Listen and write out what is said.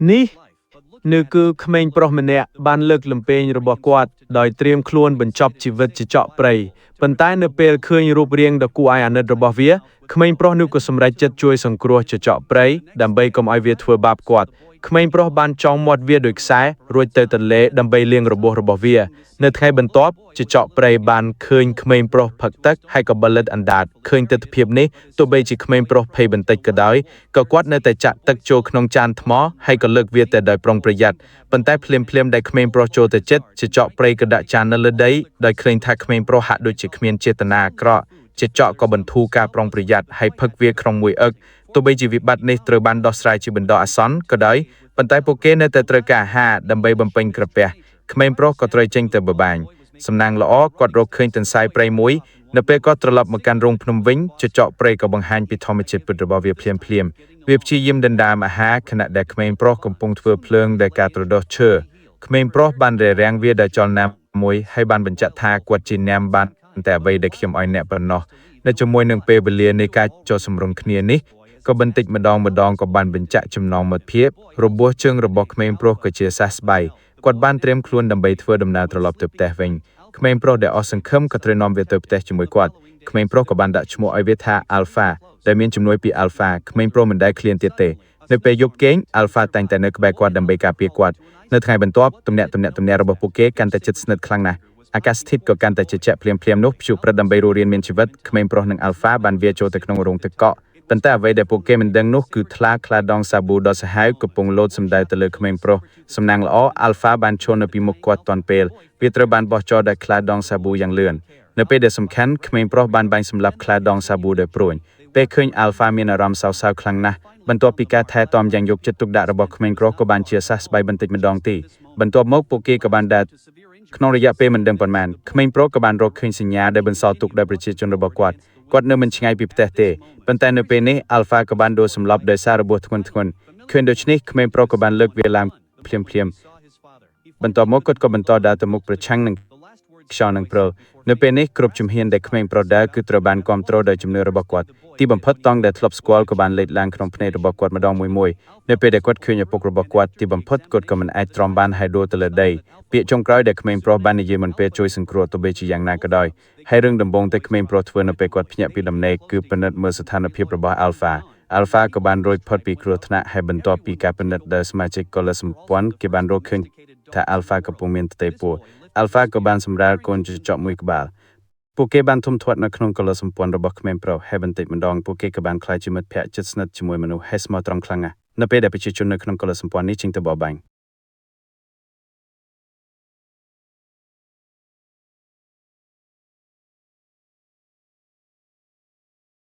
នេះនៅគឺក្មេងប្រុសម្នាក់បានលើកលំពេងរបស់គាត់ដោយត្រៀមខ្លួនបញ្ចប់ជីវិតជាចក់ព្រៃប៉ុន្តែនៅពេលឃើញរូបរាងដ៏គួរឲ្យអាណិតរបស់វាក្មេងប្រុសនោះក៏សម្រេចចិត្តជួយសង្គ្រោះជាចក់ព្រៃដើម្បីកុំឲ្យវាធ្វើបាបគាត់ក្មេងប្រុសបានចងមាត់វាដោយខ្សែរួចទៅទន្លេដើម្បីលាងរបួសរបស់វានៅថ្ងៃបន្ទាប់ជាចក់ព្រៃបានឃើញក្មេងប្រុសផឹកទឹកហើយក៏បលិតអណ្ដាតឃើញទិដ្ឋភាពនេះទោះបីជាក្មេងប្រុសភ័យបន្តិចក៏ដោយក៏គាត់នៅតែចាក់ទឹកចូលក្នុងចានថ្មហើយក៏លើកវាទៅដោយប្រុងប្រយ័ត្នប៉ុន្តែភ្លាមដែលក្មេងប្រុសចូលទៅជិតជាចក់ព្រៃក៏ដាក់ចាននៅលើដីដោយឃើញថាក្មេងប្រុសហាក់ដូចជាគ្មានចេតនាអាក្រក់ជាចក់ក៏បន្ធូរការប្រុងប្រយ័ត្នហើយផឹកវាក្នុងមួយអឹកទោះបីជាវិបត្តិនេះត្រូវបានដោះស្រាយជាបណ្ដោះអាសន្នក៏ដោយប៉ុន្តែពួកគេនៅតែត្រូវការអាហារដើម្បីបំពេញក្រពះក្មេងប្រុសក៏ត្រូវចេញទៅបបាញ់សំណាងល្អគាត់រកឃើញទន្សាយព្រៃមួយនៅពេលគាត់ត្រឡប់មកកាន់រោងភ្នំវិញចចកព្រៃក៏បង្ហាញពីធម្មជាតិពិតរបស់វាភ្លាមវាព្យាយាមដណ្ដើមអាហារខណៈដែលក្មេងប្រុសកំពុងធ្វើភ្លើងដែលការត្រដុសឈើក្មេងប្រុសបានរារាំងវាដោយចលនាមួយហើយបានបញ្ជាក់ថាគាត់ជាញ៉ាំបានតែអ្វីដែលខ្ញុំឲ្យអ្នកប៉ុណ្ណោះនៅជាមួយនឹងពេលវេលានៃការចោទសម្រុងគ្នានេះក៏បន្តិចម្ដងក៏បានបញ្ជាក់ចំណងមិត្តភាពរបួសជើងរបស់ក្មេងប្រុសក៏ជាសះស្បើយគាត់បានត្រៀមខ្លួនដើម្បីធ្វើដំណើរត្រឡប់ទៅផ្ទះវិញក្មេងប្រុសដែលអស់សង្ឃឹមក៏ត្រូវនាំវាទៅផ្ទះជាមួយគាត់ក្មេងប្រុសក៏បានដាក់ឈ្មោះឲ្យវាថា Alpha ដែលមានជំនួយពី Alpha ក្មេងប្រុសមិនដែលឃ្លានទៀតទេនៅពេលយប់គេង Alpha តែងតែនៅក្បែរគាត់ដើម្បីការពារគាត់នៅថ្ងៃបន្ទាប់ទំនាក់របស់ពួកគេកាន់តែជិតស្និទ្ធខ្លាំងណាស់អាកាសធាតុក៏កាន់តែជជែកភ្លាមនោះព្យុះព្រឹត្តដើម្បីរស់រានមានជីវិតក្មេងប្រុសនិង Alpha បានវាចូលទៅក្នុងរោងទឹកកកប៉ុន្តែអ្វីដែលពួកគេមិនដឹងនោះគឺខ្លាដងសាប៊ូដ៏សាហាវកំពុងលោតសម្ដៅទៅលើក្មេងប្រុសសំណាងល្អ Alpha បានឈរនៅពីមុខគាត់ទាន់ពេលវាត្រូវបានបោះចោលដោយខ្លាដងសាប៊ូយ៉ាងលឿននៅពេលដែលសំខាន់ក្មេងប្រុសបានបាញ់សម្លាប់ខ្លាដងសាប៊ូដោយព្រួញពេលឃើញ Alpha មានអារម្មណ៍សោកសៅខ្លាំងណាស់បន្ទាប់ពីការថែទាំយ៉ាងយកចិត្តទុកដាក់របស់ក្មេងប្រុសក៏បានជាសះស្បើយបន្តិចម្ដងទីបន្ទាប់មកពួកគេក៏បានដើរក្នុងរយៈពេលមិនដឹងប៉ុន្មានក្មេងប្រុសក៏បានរកឃើញសញ្ញាដែលបន្សល់ទុកដោយប្រជាជនរបស់គាត់នៅមិនឆ្ងាយពីផ្ទះទេប៉ុន្តែនៅពេលនេះ Alpha ក៏បានដួលសម្លាប់ដោយសាររបួសធ្ងន់ឃើញដូច្នេះក្មេងប្រុសក៏បានលើកវាឡើងភ្លាមបន្ទាប់មកគាត់ក៏បន្តដើរទៅមុខប្រឆាំងនឹងខ្យល់និងព្រុលនៅពេលនេះគ្រប់ជំហានដែលក្មេងប្រុសដើរគឺត្រូវបានគ្រប់គ្រងដោយជំនឿរបស់គាត់ទីបំផុតតង់ដែលធ្លាប់ស្គាល់ក៏បានលេចឡើងក្នុងភ្នែករបស់គាត់ម្ដងមួយនៅពេលដែលគាត់ឃើញឪពុករបស់គាត់ទីបំផុតគាត់ក៏មិនអាចទ្រាំបានហើយដួលទៅលើដីពាក្យចុងក្រោយដែលក្មេងប្រុសបាននិយាយមុនពេលជួយសង្គ្រោះទោះបីជាយ៉ាងណាក៏ដោយហើយរឿងដំបូងដែលក្មេងប្រុសធ្វើនៅពេលគាត់ភ្ញាក់ពីដំណេកគឺពិនិត្យមើលស្ថានភាពរបស់ Alpha ក៏បានរួចផុតពីគ្រោះថ្នាក់ហើយបន្ទាប់ពីការពិនិត្យដោយសមាជិកកុលសម្ព័ន្ធគេបានរកឃើញថា Alpha កំពុងមានផ្ទៃពោះ Alpha ក៏បានសម្រាលកូនចចកមួយក្បាលពួកគេបានធំធាត់នៅក្នុងកុលសម្ព័ន្ធរបស់ក្មេងប្រុសហើយបន្តិចម្ដងពួកគេក៏បានក្លាយជាមិត្តភក្តិជិតស្និទ្ធជាមួយមនុស្សហើយស្មោះត្រង់ខ្លាំងណាស់នៅពេលដែលប្រជាជននៅក្នុងកុលសម្ព័ន្ធនេះចេញទៅបរបាញ់